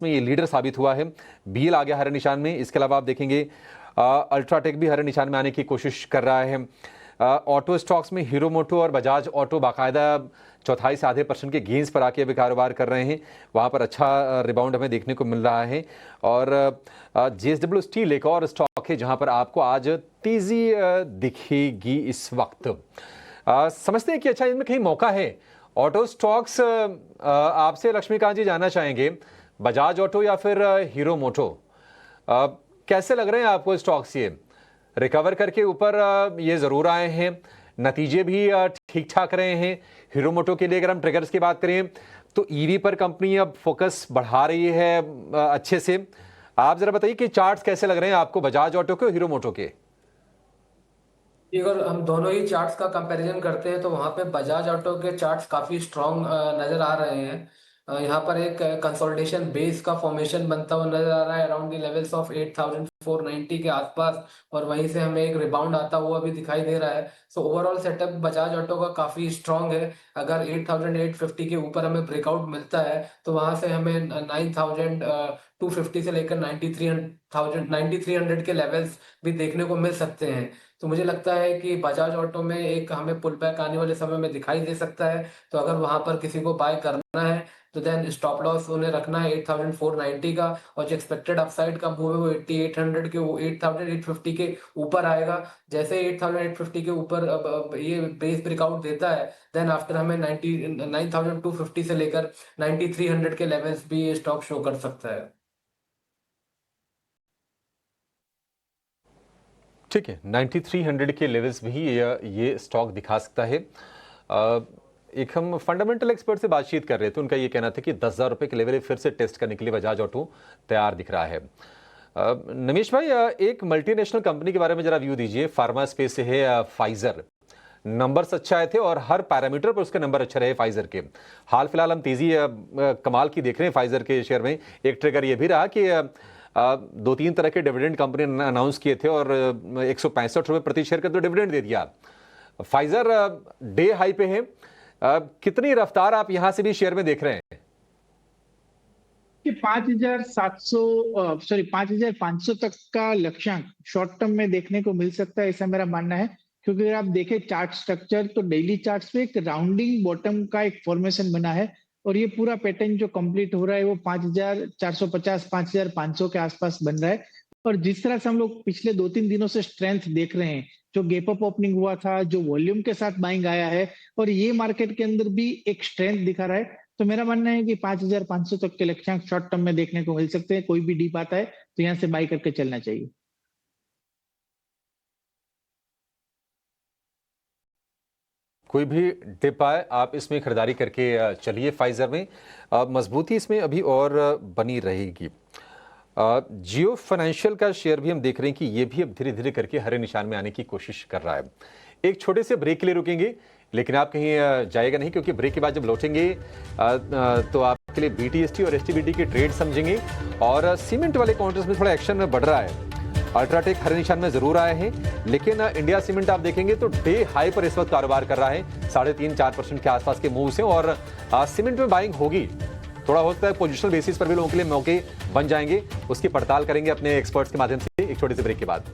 में ये लीडर साबित हुआ है। बीएल आ गया हरे निशान में। इसके अलावा आप देखेंगे अल्ट्राटेक भी हरे निशान में आने की कोशिश कर रहा है। ऑटो स्टॉक्स में हीरो मोटो और बजाज ऑटो बाकायदा चौथाई से आधे % के गेंस पर आके अभी कारोबार कर रहे हैं। वहाँ पर अच्छा रिबाउंड हमें देखने को मिल रहा है। और जेएसडब्ल्यू स्टील एक और स्टॉक है जहाँ पर आपको आज तेजी दिखेगी इस वक्त। समझते हैं कि अच्छा इनमें कहीं मौका है। ऑटो स्टॉक्स आपसे लक्ष्मीकांत जी जानना चाहेंगे, बजाज ऑटो या फिर हीरो मोटो, कैसे लग रहे हैं आपको स्टॉक्स? ये रिकवर करके ऊपर ये जरूर आए हैं, नतीजे भी ठीक ठाक रहे हैं। हीरो मोटो के लिए अगर हम ट्रिगर्स की बात करें तो ईवी पर कंपनी अब फोकस बढ़ा रही है अच्छे से। आप जरा बताइए कि चार्ट्स कैसे लग रहे हैं आपको, बजाज ऑटो के और हीरो मोटो के? अगर हम दोनों ही चार्ट्स का कंपैरिजन करते हैं तो वहां पे बजाज ऑटो के चार्ट्स काफी स्ट्रॉन्ग नजर आ रहे हैं। यहाँ पर एक कंसोलिडेशन बेस का फॉर्मेशन बनता हुआ नजर आ रहा है अराउंड द लेवल्स ऑफ 8490 के आसपास, और वहीं से हमें एक रिबाउंड आता हुआ भी दिखाई दे रहा है। So overall setup Bajaj auto का काफी स्ट्रॉन्ग है। अगर 8850 के ऊपर हमें ब्रेकआउट मिलता है तो वहां से हमें 9250 से लेकर 9300 के लेवल्स भी देखने को मिल सकते हैं। तो मुझे लगता है कि बजाज ऑटो में एक हमें पुल बैक आने वाले समय में दिखाई दे सकता है। तो अगर वहां पर किसी को बाय करना है तो देन स्टॉप लॉस उन्हें रखना है 8490 का, और जो एक्सपेक्टेड अपसाइड का मूव है वो 8800 के, वो 8850 के ऊपर आएगा। जैसे 8850 के ऊपर अब ये बेस ब्रेकआउट देता है, देन आफ्टर हमें 9250 से लेकर 9300 के लेवल्स भी ये स्टॉक शो कर सकता है। ठीक है, 9300 के लेवल्स भी ये स्टॉक दिखा सकता है। एक हम फंडामेंटल एक्सपर्ट से बातचीत कर रहे थे, उनका ये कहना था कि 10,000 रुपये के लेवल फिर से टेस्ट करने के लिए बजाज ऑटो तैयार दिख रहा है। नमीश भाई, एक मल्टीनेशनल कंपनी के बारे में जरा व्यू दीजिए। फार्मा स्पेस से है फाइजर। नंबर्स अच्छा आए थे और हर पैरामीटर पर उसके नंबर अच्छे रहे फाइजर के। हाल फिलहाल हम तेजी कमाल की देख रहे हैं फाइजर के शेयर में। एक ट्रिगर ये भी रहा कि 2-3 तरह के डिविडेंड कंपनी ने अनाउंस किए थे और 165 रुपये प्रति शेयर का तो डिविडेंड दे दिया। फाइजर डे हाई पे है। कितनी रफ्तार आप यहां से भी शेयर में देख रहे हैं? कि 5,500 तक का लक्ष्यांक शॉर्ट टर्म में देखने को मिल सकता है, ऐसा मेरा मानना है। क्योंकि अगर आप देखें चार्ट स्ट्रक्चर तो डेली चार्ट्स पे एक राउंडिंग बॉटम का एक फॉर्मेशन बना है, और ये पूरा पैटर्न जो कंप्लीट हो रहा है वो 5,450 5,500 के आसपास बन रहा है। और जिस तरह से हम लोग पिछले 2-3 दिनों से स्ट्रेंथ देख रहे हैं, जो गैप अप ओपनिंग हुआ था, जो वॉल्यूम के साथ बाइंग आया है, और ये मार्केट के अंदर भी एक स्ट्रेंथ दिखा रहा है, तो मेरा मानना है कि 5,500 तक के लक्ष्यांक शॉर्ट टर्म में देखने को मिल सकते हैं। कोई भी डीप आता है तो यहाँ से बाई करके चलना चाहिए। कोई भी डिप आए आप इसमें खरीदारी करके चलिए। फाइजर में मजबूती इसमें अभी और बनी रहेगी। जियो फाइनेंशियल का शेयर भी हम देख रहे हैं कि ये भी अब धीरे धीरे करके हरे निशान में आने की कोशिश कर रहा है। एक छोटे से ब्रेक के लिए रुकेंगे, लेकिन आप कहीं जाएगा नहीं, क्योंकि ब्रेक के बाद जब लौटेंगे तो आपके लिए बीटीएसटी और एसटीबीटी के ट्रेड समझेंगे। और सीमेंट वाले काउंटर्स में थोड़ा एक्शन बढ़ रहा है। अल्ट्राटेक हरे निशान में जरूर आए हैं, लेकिन इंडिया सीमेंट आप देखेंगे तो डे हाई पर इस वक्त कारोबार कर रहा है। 3.5-4% के आसपास के मूव्स हैं और सीमेंट में बाइंग होगी। थोड़ा हो सकता है पोजिशनल बेसिस पर भी लोगों के लिए मौके बन जाएंगे। उसकी पड़ताल करेंगे अपने एक्सपर्ट्स के माध्यम से एक छोटे से ब्रेक के बाद।